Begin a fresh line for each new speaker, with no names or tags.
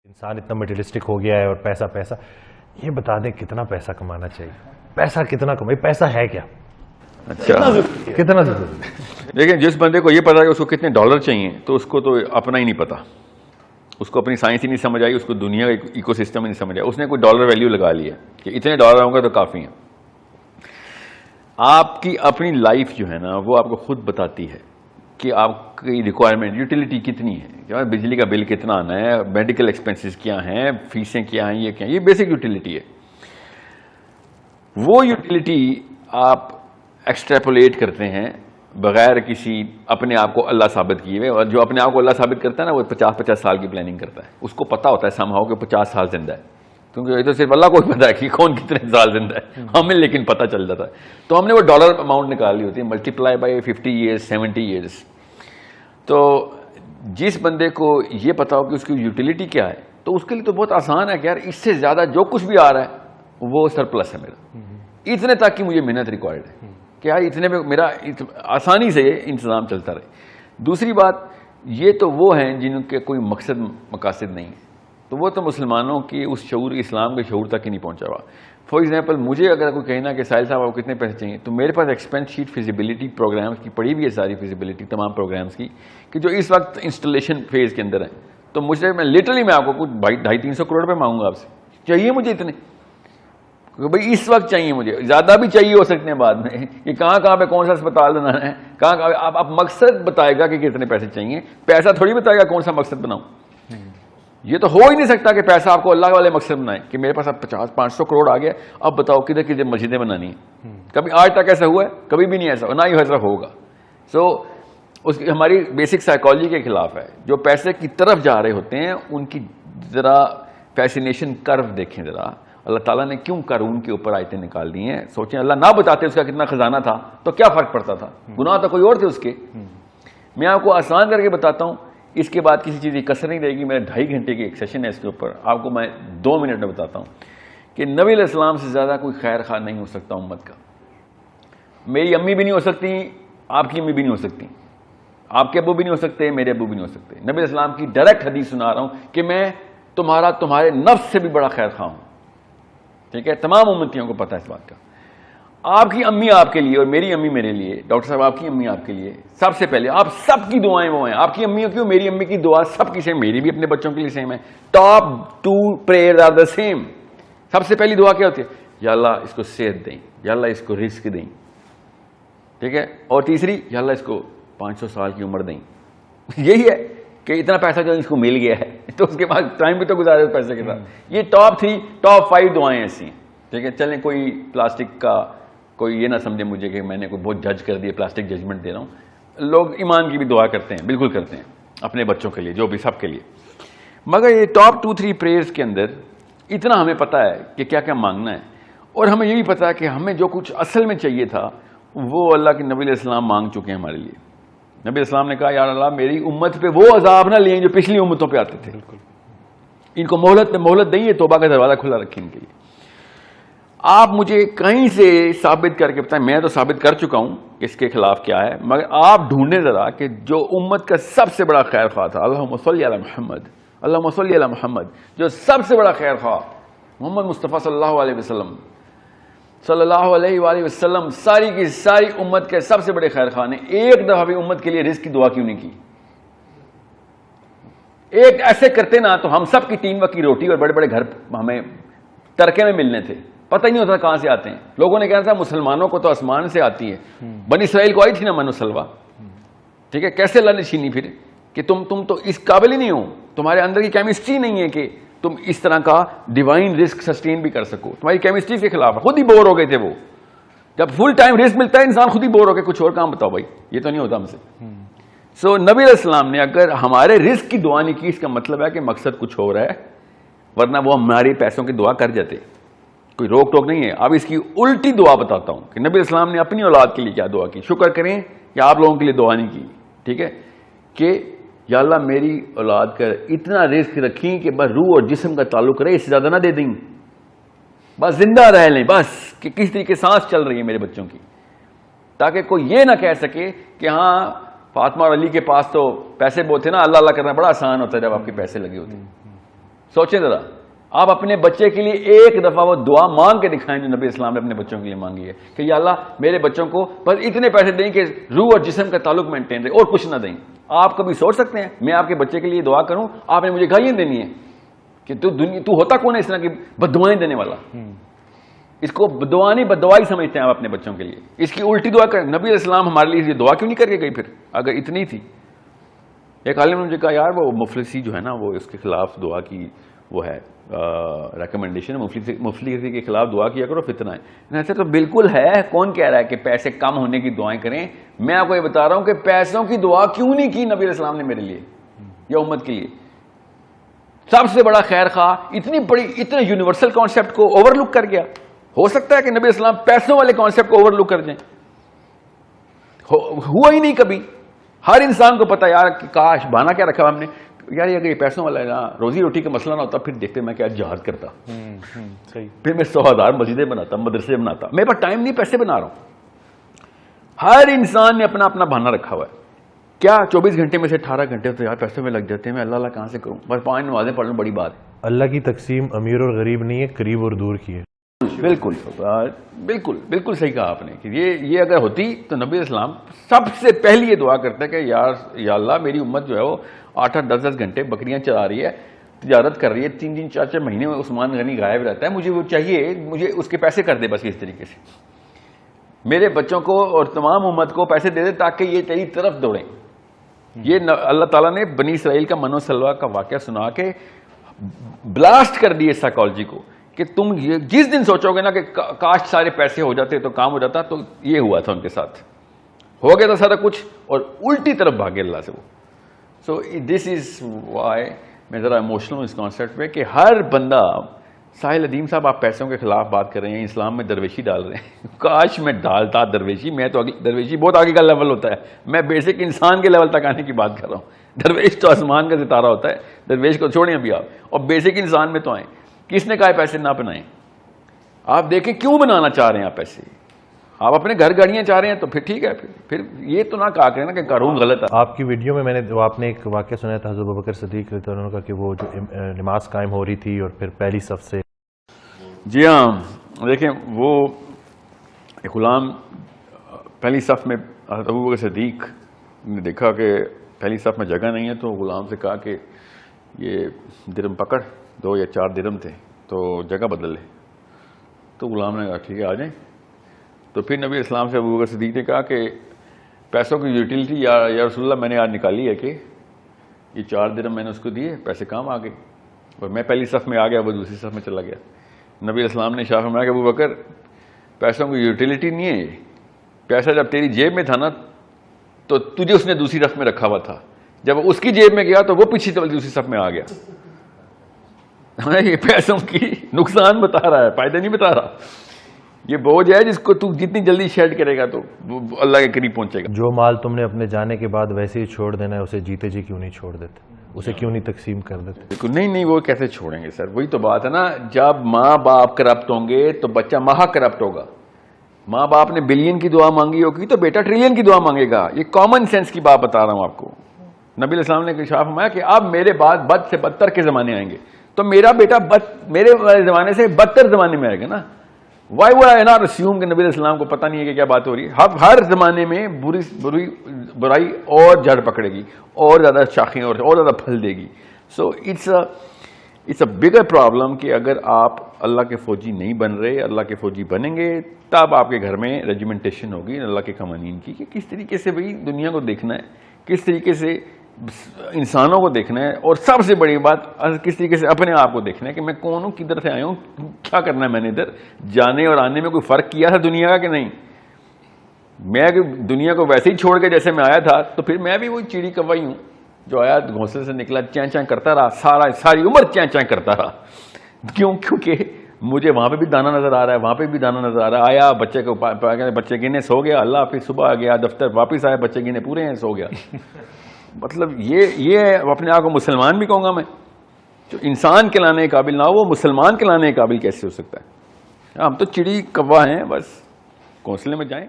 انسان اتنا مٹیریلسٹک ہو گیا ہے اور پیسہ پیسہ. یہ بتا دیں کتنا پیسہ کمانا چاہیے, پیسہ کتنا کمائے, پیسہ ہے کیا,
اچھا
کتنا ضروری.
لیکن جس بندے کو یہ پتا ہے کہ اس کو کتنے ڈالر چاہیے تو اس کو تو اپنا ہی نہیں پتا, اس کو اپنی سائنس ہی نہیں سمجھ آئی, اس کو دنیا کا ایکو سسٹم ہی نہیں سمجھ آیا. اس نے کوئی ڈالر ویلیو لگا لی ہے کہ اتنے ڈالر ہوں گے تو کافی ہیں. آپ کی اپنی لائف جو ہے نا وہ آپ کو خود بتاتی ہے کہ آپ کی ریکوائرمنٹ یوٹیلیٹی کتنی ہے, بجلی کا بل کتنا آنا ہے, میڈیکل ایکسپینسز کیا ہیں, فیسیں کیا ہیں, یہ کیا ہیں. یہ بیسک یوٹیلیٹی ہے. وہ یوٹیلیٹی آپ ایکسٹریپولیٹ کرتے ہیں بغیر کسی اپنے آپ کو اللہ ثابت کیے ہوئے. اور جو اپنے آپ کو اللہ ثابت کرتا ہے نا وہ 50 سال کی پلاننگ کرتا ہے. اس کو پتا ہوتا ہے سمہاؤ کہ 50 سال زندہ ہے, کیونکہ یہ تو صرف اللہ کو پتا ہے کہ کون کتنے سال زندہ ہے, ہمیں لیکن پتہ چل جاتا ہے. تو ہم نے وہ ڈالر اماؤنٹ نکال لی ہوتی ہے, ملٹیپلائی بائی 50 ایئرس 70 ایئرس. تو جس بندے کو یہ پتا ہو کہ اس کی یوٹیلیٹی کیا ہے تو اس کے لیے تو بہت آسان ہے کہ یار اس سے زیادہ جو کچھ بھی آ رہا ہے وہ سرپلس ہے میرا, اتنے تک کی مجھے محنت ریکوائرڈ ہے کہ یار اتنے میں میرا آسانی سے انتظام چلتا رہے. دوسری بات یہ تو وہ ہیں جن کے کوئی مقصد مقاصد نہیں ہے, تو وہ تو مسلمانوں کی اس شعور اسلام کے شعور تک ہی نہیں پہنچا ہوا. فار ایگزامپل مجھے اگر کوئی کہنا کہ ساحل صاحب آپ کو کتنے پیسے چاہیے, تو میرے پاس ایکسپینس شیٹ فیزیبلٹی پروگرامس کی پڑی ہوئی ہے, ساری فیزیبلٹی تمام پروگرامس کی, کہ جو اس وقت انسٹالیشن فیز کے اندر ہیں. تو مجھے میں لٹرلی میں آپ کو کچھ 250-300 کروڑ روپے مانگوں گا آپ سے, چاہیے مجھے اتنے, کیونکہ بھائی اس وقت چاہیے مجھے, زیادہ بھی چاہیے ہو سکتے ہیں بعد میں, کہ کہاں پہ کون سا اسپتال بنانا ہے, کہاں آپ مقصد بتائے گا کہ کتنے پیسے چاہیے, پیسہ تھوڑی بتائے گا کون سا مقصد بناؤں. یہ تو ہو ہی نہیں سکتا کہ پیسہ آپ کو اللہ والے مقصد بنائے کہ میرے پاس اب 50-500 کروڑ آ گیا, اب بتاؤ کدھر کدھر مسجدیں بنانی ہیں. کبھی آج تک ایسا ہوا ہے؟ کبھی بھی نہیں ایسا, نہ ہی ایسا ہوگا. سو اس کی ہماری بیسک سائیکالوجی کے خلاف ہے. جو پیسے کی طرف جا رہے ہوتے ہیں ان کی ذرا فیسینیشن کرو دیکھیں ذرا, اللہ تعالیٰ نے کیوں قارون کے اوپر آیتیں نکال دی ہیں. سوچیں اللہ نہ بتاتے اس کا کتنا خزانہ تھا تو کیا فرق پڑتا تھا, گناہ تو کوئی اور تھے اس کے. میں آپ کو آسان کر کے بتاتا ہوں, اس کے بعد کسی چیز کی کسر نہیں رہے گی. میرا 2.5 گھنٹے کی ایک سیشن ہے اس کے اوپر, آپ کو میں 2 منٹ میں بتاتا ہوں کہ نبی علیہ السلام سے زیادہ کوئی خیر خواہ نہیں ہو سکتا امت کا. میری امی بھی نہیں ہو سکتی, آپ کی امی بھی نہیں ہو سکتی, آپ کے ابو بھی نہیں ہو سکتے, میرے ابو بھی نہیں ہو سکتے. نبی علیہ السلام کی ڈائریکٹ حدیث سنا رہا ہوں کہ میں تمہارے نفس سے بھی بڑا خیر خواہ ہوں. ٹھیک ہے, تمام امتیوں کو پتہ ہے اس بات کا. آپ کی امی آپ کے لیے اور میری امی میرے لیے, ڈاکٹر صاحب آپ کی امی آپ کے لیے, سب سے پہلے آپ سب کی دعائیں وہ ہیں. آپ کی امی کیوں, میری امی کی دعا سب کی سیم, میری بھی اپنے بچوں کے لیے سیم ہے. Top 2 prayer are the same. سب سے پہلی دعا کیا ہوتی ہے, یا اللہ اس کو صحت دیں, یا اللہ اس کو رزق دیں. ٹھیک ہے, اور تیسری یا اللہ اس کو 500 سال کی عمر دیں. یہی ہے کہ اتنا پیسہ جو اس کو مل گیا ہے تو اس کے بعد ٹائم بھی تو گزارے پیسے کے ساتھ. یہ ٹاپ 3 ٹاپ 5 دعائیں ایسی ہیں. ٹھیک ہے, چلیں کوئی پلاسٹک کا کوئی یہ نہ سمجھے مجھے کہ میں نے کوئی بہت جج کر دیا, پلاسٹک ججمنٹ دے رہا ہوں. لوگ ایمان کی بھی دعا کرتے ہیں, بالکل کرتے ہیں, اپنے بچوں کے لیے, جو بھی سب کے لیے. مگر یہ ٹاپ 2-3 پریئرز کے اندر اتنا ہمیں پتہ ہے کہ کیا کیا مانگنا ہے, اور ہمیں یہ بھی پتہ ہے کہ ہمیں جو کچھ اصل میں چاہیے تھا وہ اللہ کے نبی علیہ السلام مانگ چکے ہیں ہمارے لیے. نبی علیہ السلام نے کہا یا اللہ میری امت پہ وہ عذاب نہ لیں جو پچھلی امتوں پہ آتے تھے, ان کو مہلت دیں, توبہ کا دروازہ کھلا رکھیں ان کے لیے. آپ مجھے کہیں سے ثابت کر کے بتائیں, میں تو ثابت کر چکا ہوں اس کے خلاف کیا ہے, مگر آپ ڈھونڈیں ذرا کہ جو امت کا سب سے بڑا خیر خواہ تھا, اللہم صلی علی محمد, اللہم صلی علی محمد, جو سب سے بڑا خیر خواہ محمد مصطفیٰ صلی اللہ علیہ وسلم, صلی اللہ علیہ وآلہ وسلم, ساری کی ساری امت کے سب سے بڑے خیر خواہ نے ایک دفعہ بھی امت کے لیے رزق کی دعا کیوں نہیں کی؟ ایک ایسے کرتے نا تو ہم سب کی 3 وقت کی روٹی اور بڑے بڑے گھر ہمیں ترکے میں ملنے تھے, پتہ ہی نہیں ہوتا کہاں سے آتے ہیں. لوگوں نے کہا تھا مسلمانوں کو تو آسمان سے آتی ہے, بنی اسرائیل کو آئی تھی نا من و سلوہ. ٹھیک ہے, کیسے اللہ نے چھینی پھر کہ تم تو اس قابل ہی نہیں ہو, تمہارے اندر کی کیمسٹری نہیں ہے کہ تم اس طرح کا ڈیوائن رسک سسٹین بھی کر سکو. تمہاری کیمسٹری کے خلاف ہے, خود ہی بور ہو گئے تھے وہ. جب فل ٹائم رسک ملتا ہے انسان خود ہی بور ہو کے کچھ اور کام بتاؤ بھائی, یہ تو نہیں ہوتا ہم سے. سو نبی علیہ السلام نے اگر ہمارے رزق کی دعا نہیں کی, اس کا مطلب ہے کہ مقصد کچھ اور ہے, ورنہ وہ ہماری پیسوں کی دعا کر جاتے, کوئی روک ٹوک نہیں ہے. اب اس کی الٹی دعا بتاتا ہوں کہ نبی السلام نے اپنی اولاد کے لیے کیا دعا کی. شکر کریں کہ آپ لوگوں کے لیے دعا نہیں کی. ٹھیک ہے, کہ یا اللہ میری اولاد کا اتنا رزق رکھیں کہ بس روح اور جسم کا تعلق رہے, اس سے زیادہ نہ دے دیں, بس زندہ رہ لیں, بس کہ کس طریقے سانس چل رہی ہے میرے بچوں کی, تاکہ کوئی یہ نہ کہہ سکے کہ ہاں فاطمہ اور علی کے پاس تو پیسے بہت تھے نا, اللہ اللہ کرنا بڑا آسان ہوتا ہے جب آپ کے پیسے لگے ہوتے ہیں. سوچیں ذرا, آپ اپنے بچے کے لیے ایک دفعہ وہ دعا مانگ کے دکھائیں جو نبی اسلام نے اپنے بچوں کے لیے مانگی ہے کہ یا اللہ میرے بچوں کو بس اتنے پیسے دیں کہ روح اور جسم کا تعلق مینٹین رہے, اور کچھ نہ دیں. آپ کبھی سوچ سکتے ہیں میں آپ کے بچے کے لیے دعا کروں, آپ نے مجھے گالیاں دینی ہے کہ تو ہوتا کون ہے اس طرح کی بددعائیں دینے والا؟ اس کو دعا نہیں بددعائی سمجھتے ہیں آپ اپنے بچوں کے لیے. اس کی الٹی دعا کر. نبی علیہ السلام ہمارے لیے یہ دعا کیوں نہیں کر کے گئی پھر اگر اتنی تھی؟ ایک عالم نے مجھے کہا یار وہ مفلسی جو ہے نا وہ اس کے خلاف دعا کی وہ ہے ریکمنڈیشن ہے, مفلسی کے خلاف دعا کیا کرو فتنہ ہے. ایسے تو بالکل ہے, کون کہہ رہا ہے کہ پیسے کم ہونے کی دعائیں کریں؟ میں آپ کو یہ بتا رہا ہوں کہ پیسوں کی دعا کیوں نہیں کی نبی علیہ السلام نے میرے لیے یا امت کے لیے. سب سے بڑا خیر خواہ اتنے یونیورسل کانسیپٹ کو اوور لک کر گیا. ہو سکتا ہے کہ نبی اسلام پیسوں والے کانسیپٹ کو اوور لک کر دیں؟ ہوا ہی نہیں کبھی. ہر انسان کو پتا یار کاش بہانہ کیا رکھا ہم نے یار اگر یہ پیسوں والا ہے نا روزی روٹی کا مسئلہ نہ ہوتا پھر دیکھتے میں کیا جہاد کرتا, پھر میں 100,000 مسجدیں بناتا, مدرسے بناتا. میرے پاس ٹائم نہیں, پیسے بنا رہا ہوں. ہر انسان نے اپنا اپنا بہانہ رکھا ہوا ہے. کیا 24 گھنٹے میں سے 18 گھنٹے تو یار پیسوں میں لگ جاتے ہیں, میں اللہ کہاں سے کروں, بس 5 نمازیں پڑھ لوں بڑی بات ہے.
اللہ کی تقسیم امیر اور غریب نہیں ہے, قریب اور دور کی ہے.
بالکل بالکل بالکل صحیح کہا آپ نے کہ یہ اگر ہوتی تو نبی اسلام سب سے پہلی یہ دعا کرتا ہے کہ یا اللہ میری امت جو ہے وہ 8-8 10-10 گھنٹے بکریاں چلا رہی ہے, تجارت کر رہی ہے, 3-3 4-4 مہینے میں عثمان غنی غائب رہتا ہے, مجھے وہ چاہیے, مجھے اس کے پیسے کر دے بس اس طریقے سے. میرے بچوں کو اور تمام امت کو پیسے دے دے تاکہ یہ تیری طرف دوڑیں. یہ اللہ تعالیٰ نے بنی اسرائیل کا منو سلوہ کا واقعہ سنا کے بلاسٹ کر دیے سائیکالوجی کو کہ تم جس دن سوچو گے نا کہ کاش سارے پیسے ہو جاتے تو کام ہو جاتا, تو یہ ہوا تھا ان کے ساتھ, ہو گیا تھا سارا کچھ اور الٹی طرف بھاگے اللہ سے وہ. سو دس از وائی میں ذرا ایموشنل ہوں اس کانسیپٹ پہ کہ ہر بندہ, ساحل ادیم صاحب آپ پیسوں کے خلاف بات کر رہے ہیں, اسلام میں درویشی ڈال رہے ہیں. کاش میں ڈالتا درویشی, میں تو درویشی بہت آگے کا لیول ہوتا ہے, میں بیسک انسان کے لیول تک آنے کی بات کر رہا ہوں. درویش تو آسمان کا ستارہ ہوتا ہے, درویش کو چھوڑیں ابھی آپ, اور بیسک انسان میں تو آئیں. کس نے کہا پیسے نہ بنائیں؟ آپ دیکھیں کیوں بنانا چاہ رہے ہیں آپ پیسے. آپ اپنے گھر گاڑیاں چاہ رہے ہیں تو پھر ٹھیک ہے, پھر یہ تو نہ کہا کریں نا کہ قارون غلط ہے.
آپ کی ویڈیو میں نے آپ نے ایک واقعہ سنایا تھا حضرت ابوبکر صدیق رضی اللہ عنہ کا کہ وہ جو نماز قائم ہو رہی تھی اور پھر پہلی صف سے.
جی ہاں, دیکھیں وہ ایک غلام پہلی صف میں, حضرت ابوبکر صدیق نے دیکھا کہ پہلی صف میں جگہ نہیں ہے, تو غلام سے کہا کہ یہ درم پکڑ, 2 یا 4 درم تھے تو جگہ بدل لے. تو غلام نے کہا ٹھیک ہے آ جائیں. تو پھر نبی اسلام سے ابوبکر صدیق نے کہا کہ پیسوں کی یوٹیلٹی یا رسول اللہ میں نے آج نکالی ہے کہ یہ 4 درم میں نے اس کو دیے, پیسے کام آ گئے, اور میں پہلی صف میں آ گیا, وہ دوسری صف میں چلا گیا. نبی اسلام نے اشارہ فرمایا کہ ابوبکر پیسوں کی یوٹیلٹی نہیں ہے, پیسہ جب تیری جیب میں تھا نا تو تجھے اس نے دوسری صف میں رکھا ہوا تھا, جب اس کی جیب میں گیا تو وہ پیچھے دوسری صف میں آ گیا. یہ پیسوں کی نقصان بتا رہا ہے, فائدہ نہیں بتا رہا. یہ بوجھ ہے جس کو تو جتنی جلدی شیڈ کرے گا تو اللہ کے قریب پہنچے گا.
جو مال تم نے اپنے جانے کے بعد ویسے ہی چھوڑ دینا ہے, اسے جیتے جی کیوں نہیں چھوڑ دیتے, اسے کیوں نہیں تقسیم کر دیتے؟
نہیں وہ کیسے چھوڑیں گے سر, وہی تو بات ہے نا, جب ماں باپ کرپٹ ہوں گے تو بچہ مہا کرپٹ ہوگا. ماں باپ نے بلین کی دعا مانگی ہوگی تو بیٹا ٹریلین کی دعا مانگے گا. یہ کامن سینس کی بات بتا رہا ہوں آپ کو. نبی علیہ السلام نے ارشاد فرمایا کہ اب میرے بعد بد سے بدتر کے زمانے آئیں گے, تو میرا بیٹا میرے زمانے سے بدتر زمانے میں آئے گا نا. Y would I not assume کہ نبی علیہ السلام کو پتہ نہیں ہے کہ کیا بات ہو رہی ہے. ہر زمانے میں برائی اور جڑ پکڑے گی, اور زیادہ شاخیں اور زیادہ پھل دے گی. So it's a bigger problem کہ اگر آپ اللہ کے فوجی نہیں بن رہے, اللہ کے فوجی بنیں گے تب آپ کے گھر میں ریجیمنٹیشن ہوگی اللہ کے قوانین کی, کہ کس طریقے سے بھائی دنیا کو دیکھنا ہے, کس طریقے سے انسانوں کو دیکھنا ہے, اور سب سے بڑی بات کس طریقے سے اپنے آپ کو دیکھنا ہے کہ میں کون ہوں, کدھر سے آیا ہوں, کیا کرنا ہے میں نے ادھر. جانے اور آنے میں کوئی فرق کیا تھا دنیا کا کہ نہیں؟ میں دنیا کو ویسے ہی چھوڑ کے جیسے میں آیا تھا تو پھر میں بھی وہی چڑی کوائی ہوں جو آیا گھونسلے سے نکلا, چین چین کرتا رہا, ساری عمر چین چین کرتا رہا. کیونکہ مجھے وہاں پہ بھی دانا نظر آ رہا ہے, وہاں پہ بھی دانا نظر آ رہا ہے. آیا بچے کو بچے گنے سو گیا, اللہ پھر صبح آ گیا دفتر, واپس آیا بچے گنے پورے ہیں, سو گیا. مطلب یہ اپنے آپ کو مسلمان بھی کہوں گا میں, جو انسان کہلانے کے قابل نہ ہو وہ مسلمان کہلانے کے قابل کیسے ہو سکتا ہے؟ ہم تو چڑی کوا ہیں, بس گھونسلے میں جائیں.